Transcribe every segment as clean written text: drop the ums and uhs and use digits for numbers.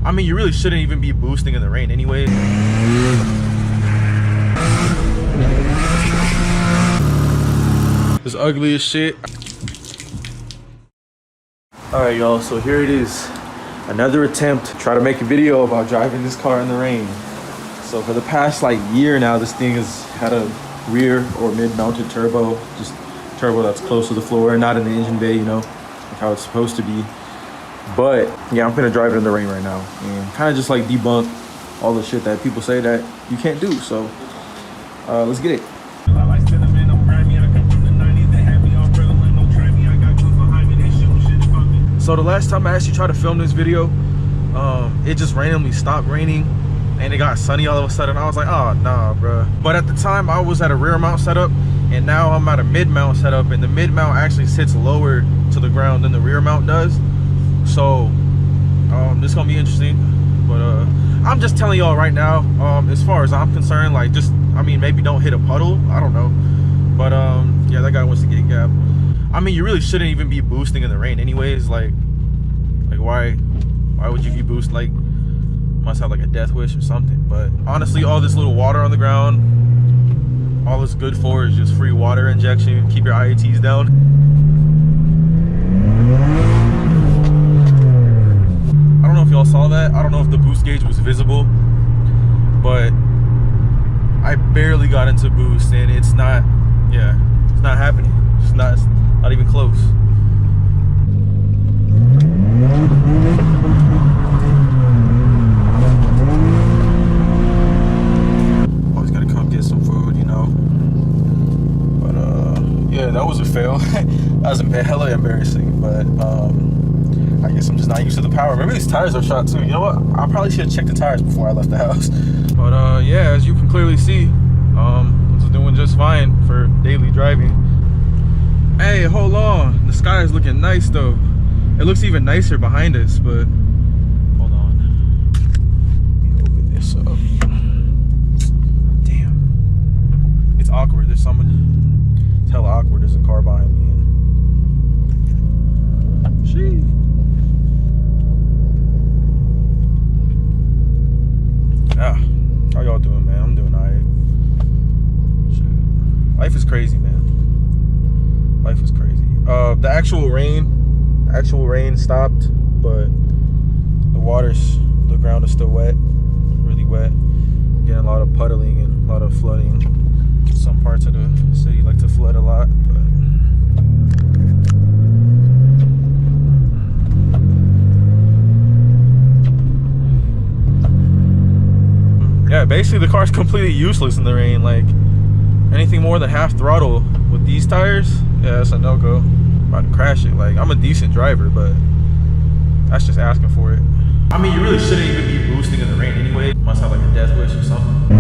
I mean, you really shouldn't even be boosting in the rain anyway. It's ugly as shit. Alright y'all, so here it is. Another attempt to try to make a video about driving this car in the rain. So for the past like year now, this thing has had a rear or mid-mounted turbo. Just turbo that's close to the floor, not in the engine bay, you know, like how it's supposed to be. But yeah, I'm gonna drive it in the rain right now and kind of just like debunk all the shit that people say that you can't do. So let's get it. So the last time I actually tried to film this video, it just randomly stopped raining and it got sunny all of a sudden. I was like, oh nah, bro. But at the time I was at a rear mount setup, and now I'm at a mid mount setup, and the mid mount actually sits lower to the ground than the rear mount does. So this is gonna be interesting. But I'm just telling y'all right now, as far as I'm concerned, like, just, I mean, maybe don't hit a puddle, I don't know. But yeah, that guy wants to get gapped. I mean, you really shouldn't even be boosting in the rain anyways. Like why would you be boosting? Like, must have like a death wish or something. But honestly, all this little water on the ground, all it's good for is just free water injection, keep your IATs down. I don't know if y'all saw that. I don't know if the boost gauge was visible, but I barely got into boost, and it's not, yeah, it's not happening. It's not even close. Always gotta come get some food, you know. But yeah, that was a fail. That was hella embarrassing, but I guess I'm just not used to the power. Maybe these tires are shot too. You know what? I probably should have checked the tires before I left the house. But yeah, as you can clearly see, I'm just doing just fine for daily driving. Hey, hold on. The sky is looking nice though. It looks even nicer behind us, but hold on. Let me open this up. Damn. It's awkward. There's someone. It's hella awkward. There's a car behind me. Sheesh. Ah, how y'all doing, man? I'm doing alright. Life is crazy, man. Life is crazy. The actual rain stopped, but the ground is still wet, really wet. Getting a lot of puddling and a lot of flooding. Some parts of the city like to flood a lot, but yeah, basically the car's completely useless in the rain. Like, anything more than half throttle with these tires, yeah, that's a no-go. I'm about to crash it. Like, I'm a decent driver, but that's just asking for it. I mean, you really shouldn't even be boosting in the rain anyway. Must have like a death wish or something.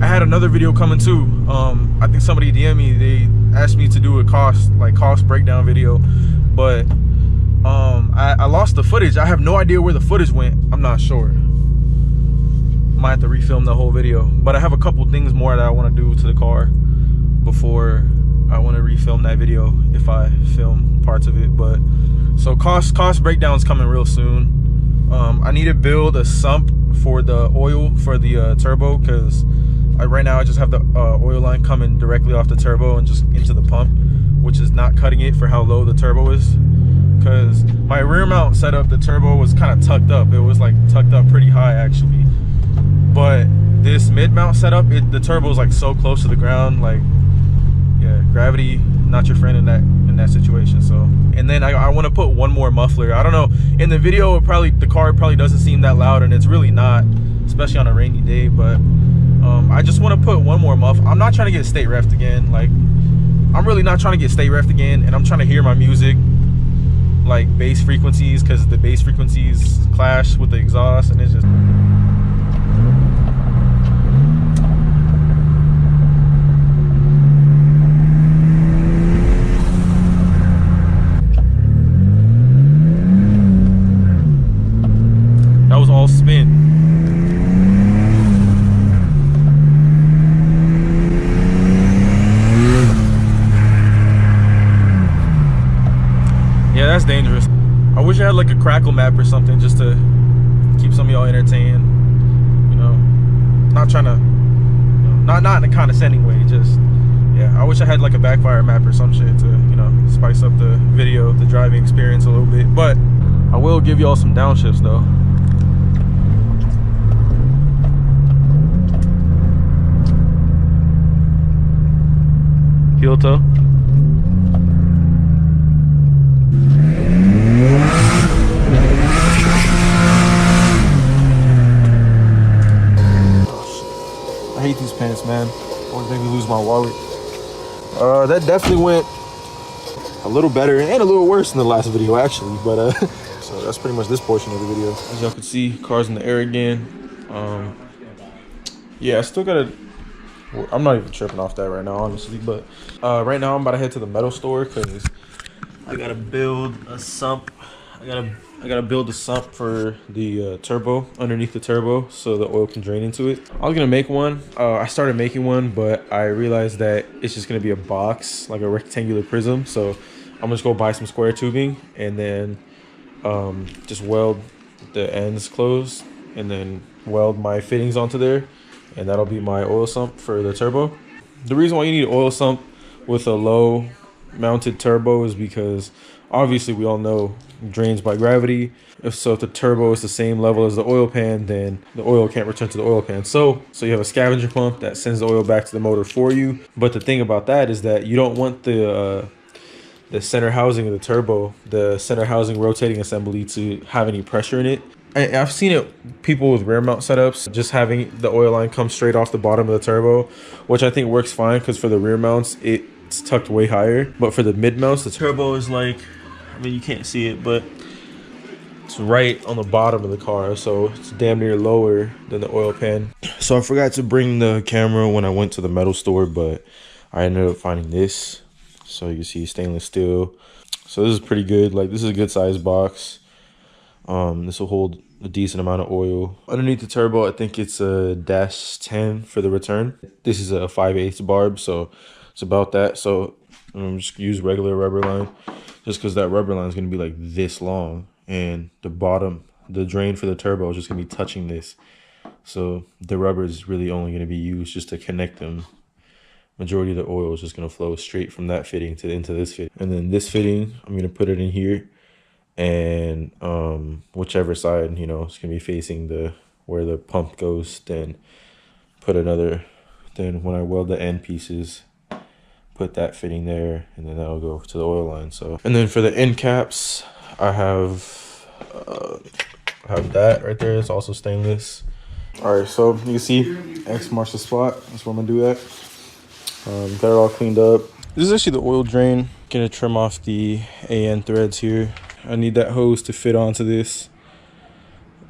I had another video coming too. I think somebody DM'd me. They asked me to do a cost breakdown video, but I lost the footage. I have no idea where the footage went. I'm not sure. Might have to refilm the whole video, but I have a couple things more that I want to do to the car before I want to refilm that video if I film parts of it. But so cost breakdown's coming real soon. I need to build a sump for the oil for the turbo, because right now I just have the oil line coming directly off the turbo and just into the pump, which is not cutting it for how low the turbo is. Because my rear mount setup, the turbo was kind of tucked up. It was like tucked up pretty high actually. But this mid mount setup, the turbo is like so close to the ground. Like, yeah, gravity not your friend in that situation. So, and then I want to put one more muffler. I don't know, in the video the car probably doesn't seem that loud, and it's really not, especially on a rainy day. But I just want to put one more muffler. I'm not trying to get state reffed again. Like, I'm really not trying to get state reffed again, and I'm trying to hear my music like bass frequencies, because the bass frequencies clash with the exhaust, and it's just that was all spin. I had like a crackle map or something just to keep some of y'all entertained. You know, not trying to, you know, not in a condescending way. Just, yeah, I wish I had like a backfire map or some shit to, you know, spice up the video, the driving experience a little bit. But I will give y'all some downshifts though. Heel toe. I hate these pants, man. Always make me lose my wallet. That definitely went a little better and a little worse than the last video, actually. But so that's pretty much this portion of the video. As y'all can see, cars in the air again. Yeah, I still gotta. I'm not even tripping off that right now, honestly. But right now, I'm about to head to the metal store because I gotta build a sump. I gotta build a sump for the turbo, underneath the turbo, so the oil can drain into it. I was gonna make one. I started making one, but I realized that it's just gonna be a box, like a rectangular prism. So I'm just gonna buy some square tubing and then just weld the ends closed and then weld my fittings onto there, and that'll be my oil sump for the turbo. The reason why you need an oil sump with a low mounted turbo is because obviously we all know drains by gravity. If the turbo is the same level as the oil pan, then the oil can't return to the oil pan. So you have a scavenger pump that sends the oil back to the motor for you. But the thing about that is that you don't want the center housing of the turbo, the center housing rotating assembly, to have any pressure in it. I've seen it, people with rear mount setups, just having the oil line come straight off the bottom of the turbo, which I think works fine because for the rear mounts, it's tucked way higher. But for the mid mounts, the turbo is like, I mean, you can't see it, but it's right on the bottom of the car. So it's damn near lower than the oil pan. So I forgot to bring the camera when I went to the metal store, but I ended up finding this. So you can see stainless steel. So this is pretty good. Like, this is a good size box. This will hold a decent amount of oil. Underneath the turbo, I think it's a -10 for the return. This is a 5/8 barb, so it's about that. So just use regular rubber line, just because that rubber line is going to be like this long, and the bottom, the drain for the turbo is just going to be touching this. So the rubber is really only going to be used just to connect them. Majority of the oil is just going to flow straight from that fitting into this fitting. And then this fitting, I'm going to put it in here. And whichever side, you know, it's gonna be facing where the pump goes, then put another, then when I weld the end pieces, put that fitting there, and then that'll go to the oil line. So, and then for the end caps, I have that right there. It's also stainless. All right, so you can see X marks the spot. That's where I'm gonna do that. Got it all cleaned up. This is actually the oil drain. Gonna trim off the AN threads here. I need that hose to fit onto this,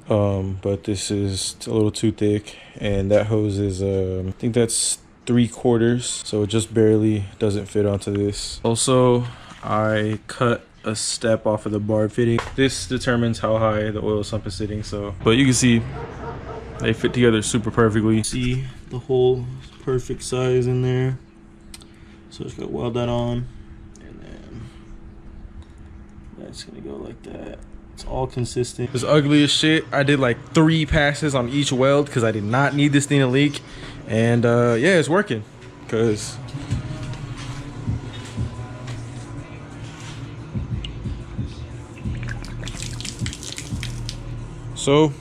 but this is a little too thick, and that hose is I think that's 3/4, so it just barely doesn't fit onto this. Also, I cut a step off of the barb fitting. This determines how high the oil sump is sitting. So, but you can see they fit together super perfectly. See the hole, perfect size in there. So just gonna weld that on. It's gonna go like that. It's all consistent. It's ugly as shit. I did like 3 passes on each weld because I did not need this thing to leak. And yeah, it's working. Cause so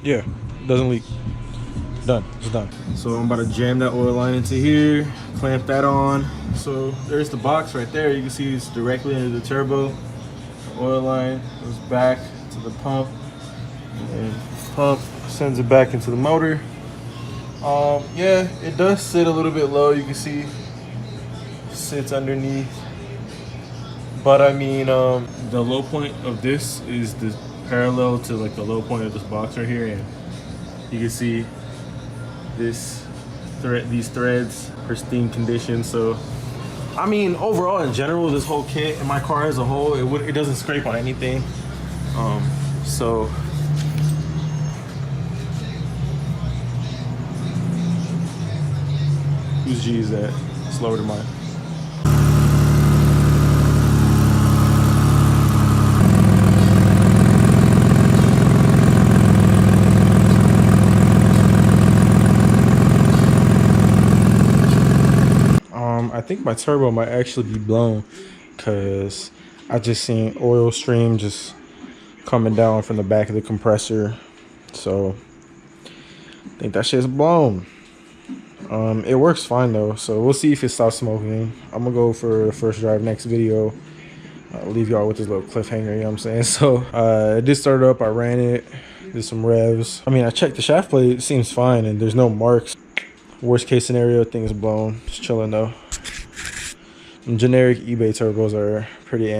yeah, it doesn't leak. Done. It's done. So I'm about to jam that oil line into here, clamp that on. So there's the box right there. You can see it's directly into the turbo. Oil line goes back to the pump, and pump sends it back into the motor. Yeah, it does sit a little bit low. You can see it sits underneath, but I mean the low point of this is the parallel to like the low point of this box right here, and you can see these threads, pristine condition. So I mean, overall, in general, this whole kit and my car as a whole, it doesn't scrape on anything. So whose G is that? Slower than mine. I think my turbo might actually be blown, because I just seen oil stream just coming down from the back of the compressor. So I think that shit's blown. It works fine though, so we'll see if it stops smoking. I'm gonna go for first drive next video. I'll leave y'all with this little cliffhanger, you know what I'm saying? So it did start up, I ran it, did some revs. I mean, I checked the shaft plate, it seems fine, and there's no marks. Worst case scenario, thing's blown. Just chilling though. And generic eBay turbos are pretty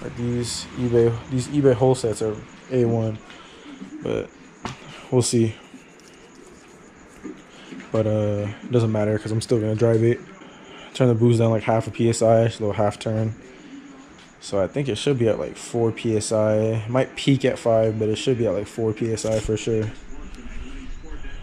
like these eBay whole sets are A1, but we'll see. But it doesn't matter because I'm still gonna drive it. Turn the boost down like half a psi, just a little half turn. So I think it should be at like 4 psi. It might peak at 5, but it should be at like 4 psi for sure.